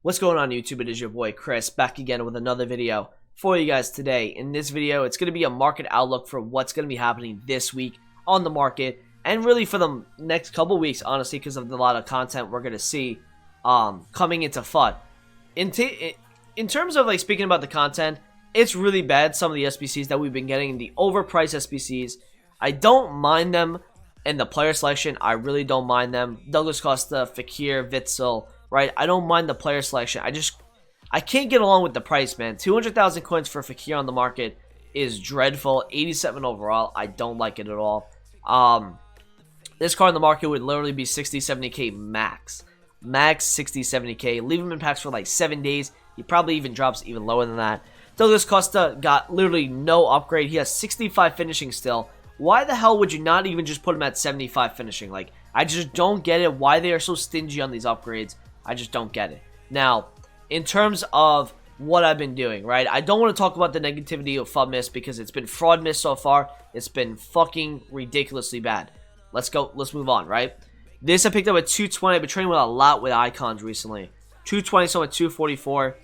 What's going on YouTube? It is your boy Chris back again with another video for you guys today. In this video, it's going to be a market outlook for what's going to be happening this week on the market and really for the next couple weeks, honestly, because of a lot of content we're going to see coming into FUT. In terms of like speaking about the content, it's really bad, some of the SBCs that we've been getting, the overpriced SBCs. I don't mind them, and the player selection, I really don't mind them. Douglas Costa, Fekir, Witsel, right? I don't mind the player selection. I can't get along with the price, man. 200,000 coins for Fekir on the market is dreadful. 87 overall. I don't like it at all. This card on the market would literally be 60, 70k max. Max 60, 70k. Leave him in packs for like 7 days. He probably even drops even lower than that. Douglas Costa got literally no upgrade. He has 65 finishing still. Why the hell would you not even just put him at 75 finishing? Like, I just don't get it. Why they are so stingy on these upgrades. I just don't get it. Now, in terms of what I've been doing, right? I don't want to talk about the negativity of Futmas because it's been fraud miss so far. It's been fucking ridiculously bad. Let's go. Let's move on, right? This I picked up at 220. I've been trading with a lot with icons recently. 220, some at 244.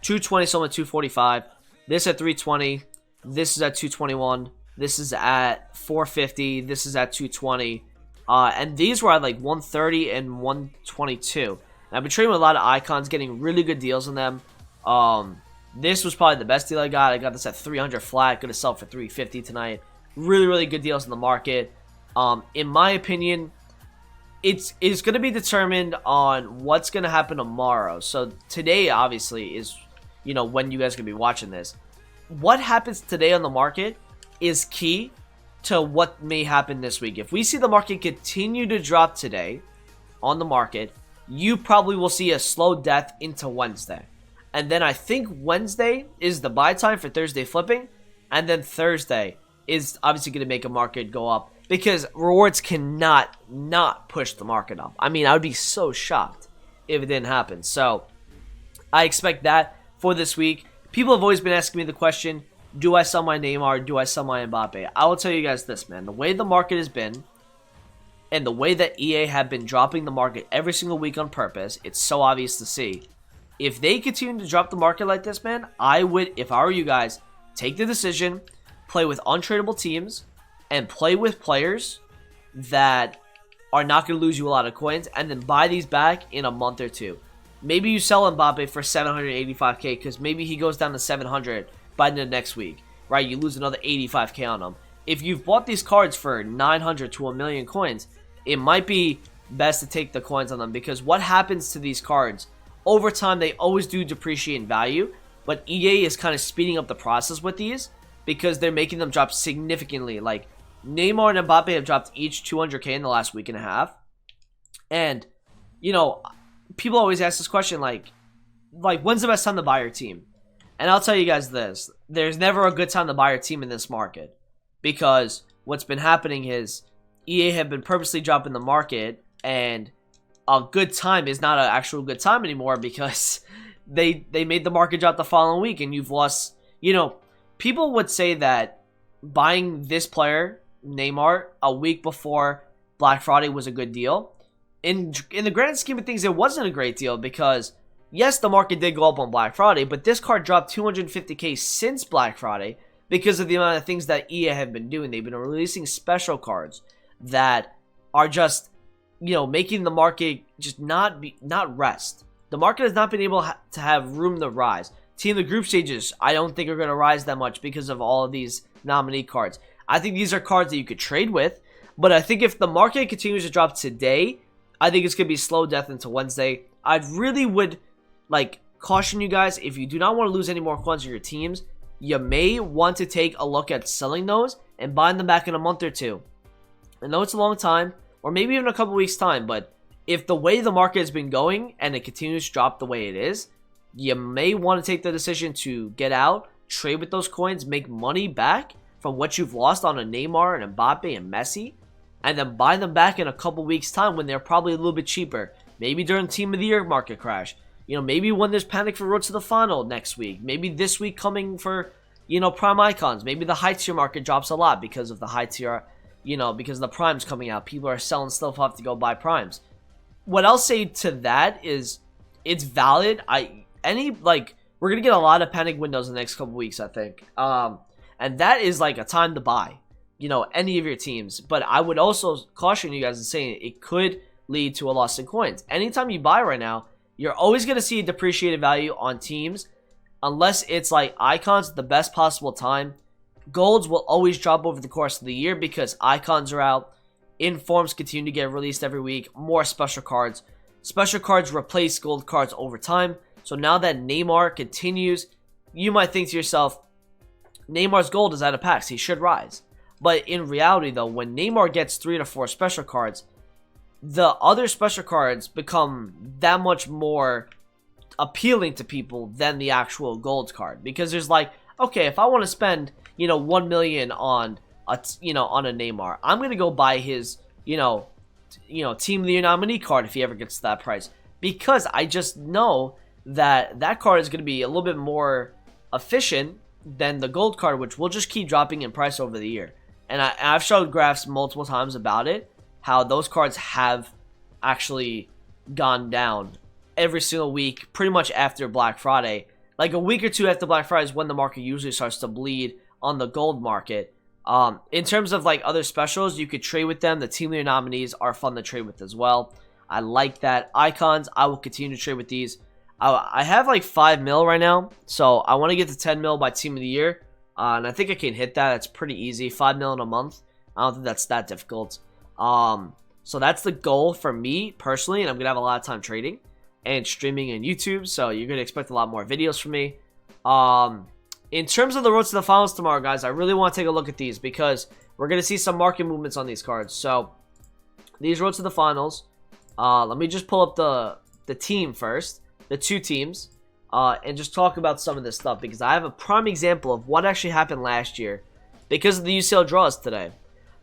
220, some at 245. This at 320. This is at 221. This is at 450. This is at 220. And these were at like 130 and 122. I've been trading with a lot of icons, getting really good deals on them. This was probably the best deal I got. I got this at 300 flat. Going to sell for 350 tonight. Really, really good deals in the market. In my opinion, it's going to be determined on what's going to happen tomorrow. So today, obviously, is when you guys are going to be watching this. What happens today on the market is key to what may happen this week. If we see the market continue to drop today on the market, you probably will see a slow death into Wednesday. And then I think Wednesday is the buy time for Thursday flipping. And then Thursday is obviously going to make a market go up. Because rewards cannot not push the market up. I mean, I would be so shocked if it didn't happen. So, I expect that for this week. People have always been asking me the question, do I sell my Neymar? Do I sell my Mbappe? I will tell you guys this, man. The way the market has been, and the way that EA have been dropping the market every single week on purpose, it's so obvious to see. If they continue to drop the market like this, man, I would, if I were you guys, take the decision, play with untradeable teams, and play with players that are not going to lose you a lot of coins, and then buy these back in a month or two. Maybe you sell Mbappe for 785k because maybe he goes down to 700 by the next week, right? You lose another 85k on him. If you've bought these cards for 900 to a million coins, it might be best to take the coins on them, because what happens to these cards over time, they always do depreciate in value, but EA is kind of speeding up the process with these because they're making them drop significantly. Like Neymar and Mbappe have dropped each 200k in the last week and a half. And people always ask this question, like when's the best time to buy your team? And I'll tell you guys this, there's never a good time to buy your team in this market, because what's been happening is EA have been purposely dropping the market, and a good time is not an actual good time anymore because they made the market drop the following week, and you've lost, people would say that buying this player, Neymar, a week before Black Friday was a good deal. In the grand scheme of things, it wasn't a great deal because, yes, the market did go up on Black Friday, but this card dropped 250k since Black Friday because of the amount of things that EA have been doing. They've been releasing special cards that are just, making the market just not rest. The market has not been able to have room to rise. Team the group stages, I don't think are going to rise that much because of all of these nominee cards. I think these are cards that you could trade with, but I think if the market continues to drop today, I think it's going to be slow death into Wednesday. I really would caution you guys, if you do not want to lose any more coins on your teams, you may want to take a look at selling those and buying them back in a month or two. I know it's a long time, or maybe even a couple weeks time, but if the way the market has been going and it continues to drop the way it is, you may want to take the decision to get out, trade with those coins, make money back from what you've lost on a Neymar and Mbappe and Messi, and then buy them back in a couple weeks time when they're probably a little bit cheaper. Maybe during Team of the Year market crash. Maybe when there's panic for Road to the Final next week. Maybe this week coming for, Prime Icons. Maybe the high tier market drops a lot because of the high tier, because the Primes coming out. People are selling stuff off to go buy Primes. What I'll say to that is, it's valid. We're gonna get a lot of panic windows in the next couple weeks, I think. And that is like a time to buy, you know, any of your teams. But I would also caution you guys in saying it could lead to a loss in coins. Anytime you buy right now, you're always gonna see a depreciated value on teams, unless it's like icons at the best possible time. Golds will always drop over the course of the year because icons are out. Informs continue to get released every week. More special cards. Special cards replace gold cards over time. So now that Neymar continues, you might think to yourself, Neymar's gold is out of packs. He should rise. But in reality, though, when Neymar gets 3 to 4 special cards, the other special cards become that much more appealing to people than the actual gold card. Because there's like, okay, if I want to spend, you know, 1 million on a Neymar, I'm gonna go buy his, you know, Team of the Year nominee card if he ever gets to that price, because I just know that that card is gonna be a little bit more efficient than the gold card, which will just keep dropping in price over the year. And I've showed graphs multiple times about it, how those cards have actually gone down every single week, pretty much after Black Friday. Like a week or two after Black Friday is when the market usually starts to bleed on the gold market. In terms of like other specials, you could trade with them. The Team of the Year nominees are fun to trade with as well. I like that. Icons, I will continue to trade with these. I have like 5 mil right now, so I want to get to 10 mil by Team of the Year. And I think I can hit that. It's pretty easy. 5 mil in a month. I don't think that's that difficult. So that's the goal for me personally, and I'm going to have a lot of time trading and streaming on YouTube, so you're going to expect a lot more videos from me. In terms of the roads to the finals tomorrow, guys, I really want to take a look at these because we're going to see some market movements on these cards. So these roads to the finals, let me just pull up the team first, the 2 teams, and just talk about some of this stuff because I have a prime example of what actually happened last year because of the UCL draws today.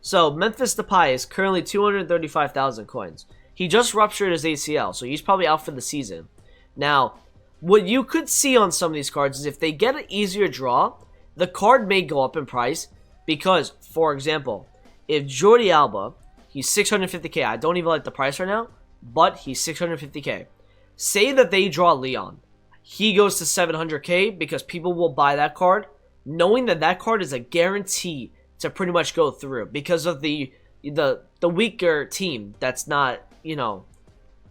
So Memphis Depay is currently 235,000 coins. He just ruptured his ACL, so he's probably out for the season. Now, what you could see on some of these cards is if they get an easier draw, the card may go up in price because, for example, if Jordi Alba, he's 650k. I don't even like the price right now, but he's 650k. Say that they draw Leon. He goes to 700k because people will buy that card, knowing that that card is a guarantee to pretty much go through because of the weaker team that's not, you know,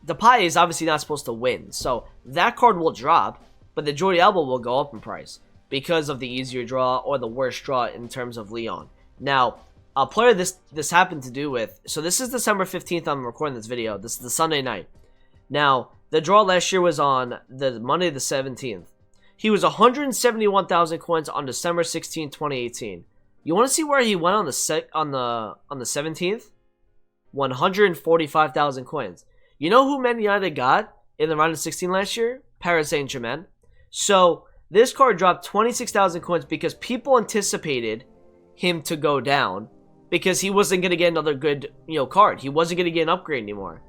Depay is obviously not supposed to win, so that card will drop, but the Jordi Alba will go up in price because of the easier draw or the worst draw in terms of Leon. Now, a player this happened to do with, so this is December 15th I'm recording this video. This is the Sunday night. Now, the draw last year was on the Monday the 17th. He was 171,000 coins on December 16, 2018. You want to see where he went on the 17th? 145,000 coins. You know who Man United got in the round of 16 last year? Paris Saint-Germain. So this card dropped 26,000 coins because people anticipated him to go down because he wasn't going to get another good, you know, card. He wasn't going to get an upgrade anymore.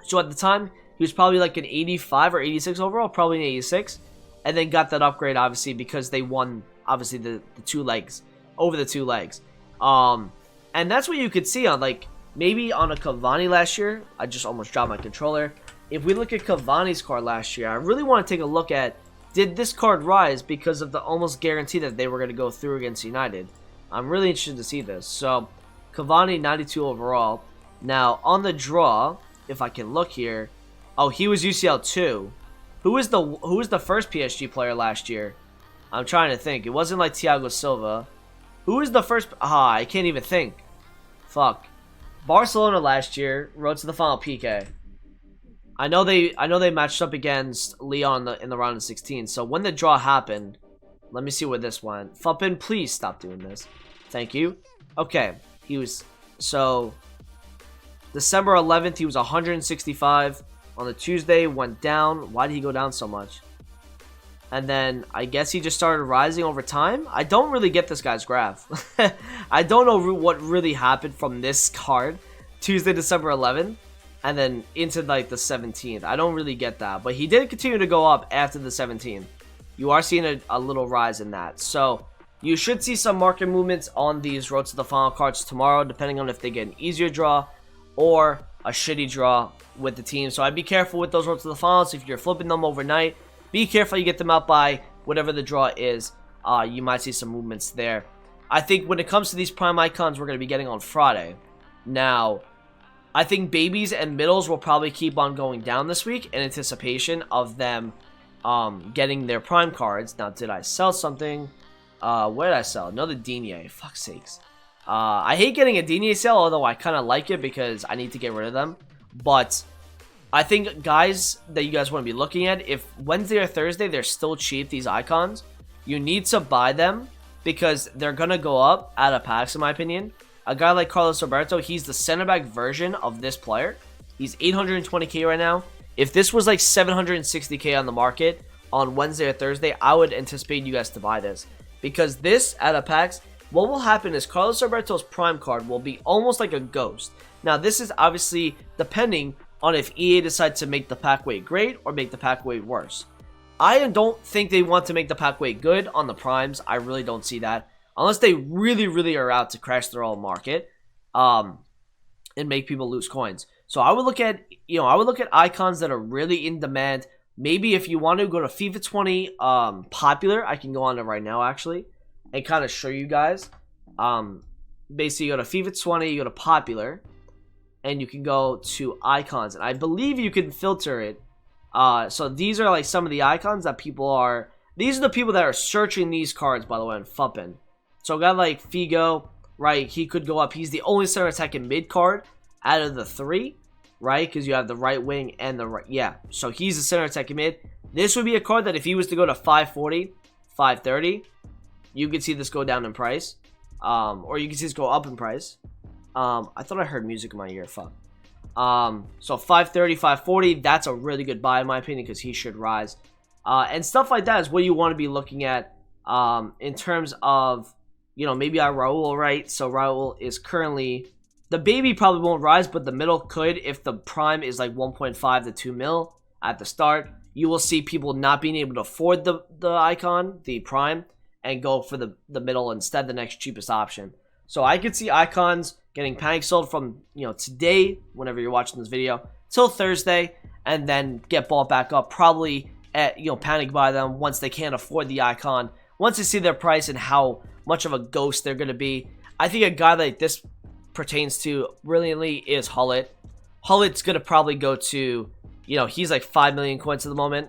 So at the time, he was probably like an 85 or 86 overall, probably an 86, and then got that upgrade obviously because they won obviously the 2 legs over the 2 legs. And that's what you could see on like maybe on a Cavani last year. I just almost dropped my controller. If we look at Cavani's card last year, I really want to take a look at, did this card rise because of the almost guarantee that they were going to go through against United? I'm really interested to see this. So, Cavani, 92 overall. Now, on the draw, if I can look here, oh, he was UCL 2. Who was the first PSG player last year? I'm trying to think. It wasn't like Thiago Silva. Who was the first? I can't even think. Fuck. Barcelona last year rode to the final PK. I know they matched up against Leon in the round of 16. So when the draw happened, let me see where this went. Fuppin, please stop doing this. Thank you. Okay, he was so December 11th. He was 165 on the Tuesday. Went down. Why did he go down so much? And then I guess he just started rising over time. I don't really get this guy's graph. I don't know what really happened from this card, Tuesday, December 11th, and then into like the 17th. I don't really get that. But he did continue to go up after the 17th. You are seeing a little rise in that. So you should see some market movements on these roads to the final cards tomorrow, depending on if they get an easier draw or a shitty draw. with the team. So I'd be careful with those roads to the finals. If you're flipping them overnight, be careful you get them out by whatever the draw is. You might see some movements there. I think when it comes to these prime icons, we're going to be getting on Friday. Now, I think babies and middles will probably keep on going down this week in anticipation of them getting their prime cards. Now, did I sell something? What did I sell? Another Digne. Fuck's sakes. I hate getting a Digne sale, although I kind of like it because I need to get rid of them. But I think guys that you guys want to be looking at, if Wednesday or Thursday they're still cheap, these icons, you need to buy them because they're going to go up out of packs, in my opinion. A guy like Carlos Alberto, he's the center back version of this player. He's 820k right now. If this was like 760k on the market on Wednesday or Thursday, I would anticipate you guys to buy this. Because this, out of packs, what will happen is Carlos Alberto's prime card will be almost like a ghost. Now, this is obviously depending on if EA decides to make the pack weight great or make the pack weight worse. I don't think they want to make the pack weight good on the primes. I really don't see that. Unless they really, really are out to crash their own market and make people lose coins. So I would look at, icons that are really in demand. Maybe if you want to go to FIFA 20 popular, I can go on it right now actually and kind of show you guys. Basically, you go to FIFA 20, you go to popular, and you can go to icons. And I believe you can filter it. So these are like some of the icons that people are. These are the people that are searching these cards, by the way, on Fuppin. So a guy like Figo, right? He could go up. He's the only center attacking mid card out of the three, right? Because you have the right wing and the right. Yeah, so he's the center attacking mid. This would be a card that if he was to go to 540, 530, you could see this go down in price. Or you can see this go up in price. I thought I heard music in my ear. Fuck. So 530, 540, that's a really good buy in my opinion because he should rise. And stuff like that is what you want to be looking at in terms of, maybe Raul, right? So Raul is currently, the baby probably won't rise, but the middle could if the prime is like 1.5 to 2 mil at the start. You will see people not being able to afford the icon, the prime, and go for the middle instead, the next cheapest option. So I could see icons getting panic sold from, today, whenever you're watching this video, till Thursday, and then get bought back up, probably at, panic buy them once they can't afford the icon, once they see their price and how much of a ghost they're going to be. I think a guy like this pertains to brilliantly is Hullet. Hullet's going to probably go to, he's like 5 million coins at the moment,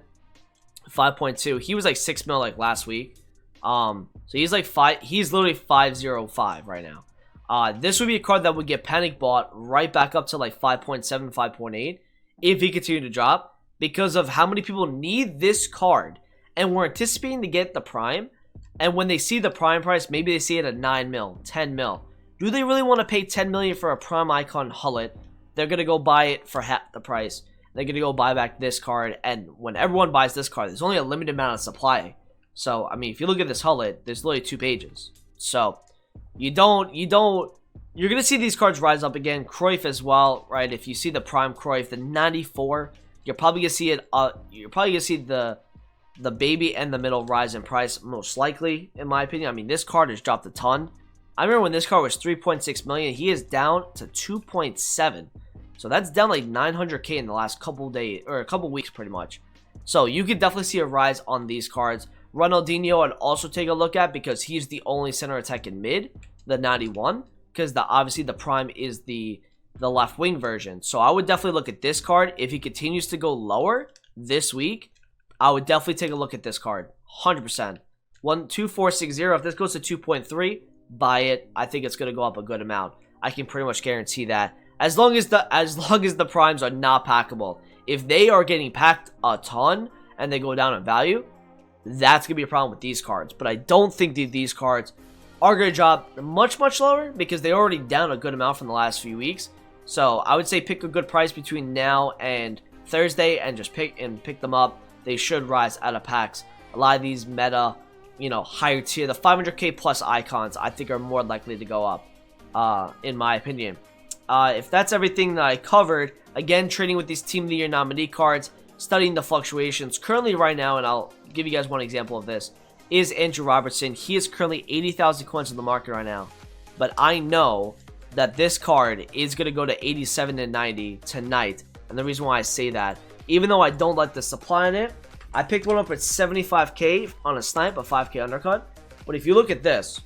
5.2. He was like 6 mil like last week. So he's like he's literally 505 right now. This would be a card that would get panic bought right back up to like 5.7, 5.8 if he continued to drop because of how many people need this card and we're anticipating to get the prime. And when they see the prime price, maybe they see it at 9 mil, 10 mil. Do they really want to pay 10 million for a prime icon Hullet? They're going to go buy it for half the price. They're going to go buy back this card. And when everyone buys this card, there's only a limited amount of supply. So, I mean, if you look at this Hullet, there's literally 2 pages. So, you're going to see these cards rise up again. Cruyff as well, right? If you see the prime Cruyff, the 94, you're probably going to see it, you're probably going to see the baby and the middle rise in price, most likely, in my opinion. I mean, this card has dropped a ton. I remember when this card was 3.6 million, he is down to 2.7. So, that's down like 900k in the last couple days, or a couple weeks pretty much. So, you could definitely see a rise on these cards. Ronaldinho I'd also take a look at because he's the only center attack in mid, the 91, because obviously the prime is the left wing version. So I would definitely look at this card. If he continues to go lower this week, I would definitely take a look at this card, 100%. 12460. If this goes to 2.3, buy it. I think it's going to go up a good amount. I can pretty much guarantee that. As long as the primes are not packable. If they are getting packed a ton and they go down in value, that's going to be a problem with these cards. But I don't think these cards are going to drop much, much lower because they're already down a good amount from the last few weeks. So I would say pick a good price between now and Thursday and just pick them up. They should rise out of packs. A lot of these meta, higher tier, the 500k plus icons, I think are more likely to go up, in my opinion. If that's everything that I covered, again, trading with these Team of the Year nominee cards, studying the fluctuations. Currently right now, and I'll give you guys one example of this, is Andrew Robertson. He is currently 80,000 coins in the market right now. But I know that this card is going to go to 87 and 90 tonight And the reason why I say that, even though I don't like the supply on it, I picked one up at 75k on a snipe, a 5k undercut. But if you look at this,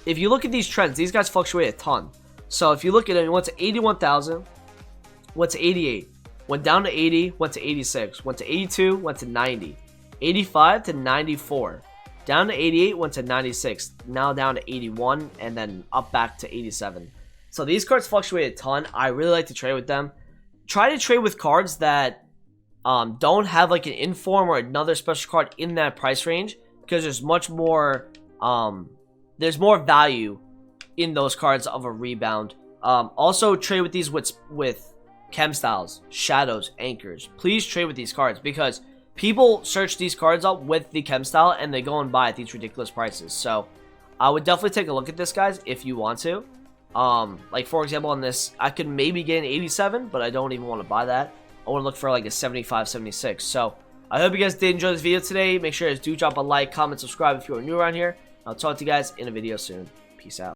if you look at these trends, these guys fluctuate a ton. So if you look at it, it went to 81,000, went to 88, went down to 80, went to 86, went to 82, went to 90, 85 to 94, down to 88, went to 96, now down to 81, and then up back to 87. So these cards fluctuate a ton. I really like to trade with them. Try to trade with cards that don't have like an inform or another special card in that price range, because there's much more there's more value in those cards of a rebound. Also trade with these with chem styles, shadows, anchors. Please trade with these cards, because people search these cards up with the chem style and they go and buy at these ridiculous prices. So I would definitely take a look at this, guys, if you want to. Like for example, on this, I could maybe get an 87, but I don't even want to buy that. I want to look for like a 75, 76. So I hope you guys did enjoy this video today. Make sure to do drop a like, comment, subscribe if you are new around here. I'll talk to you guys in a video soon. Peace out.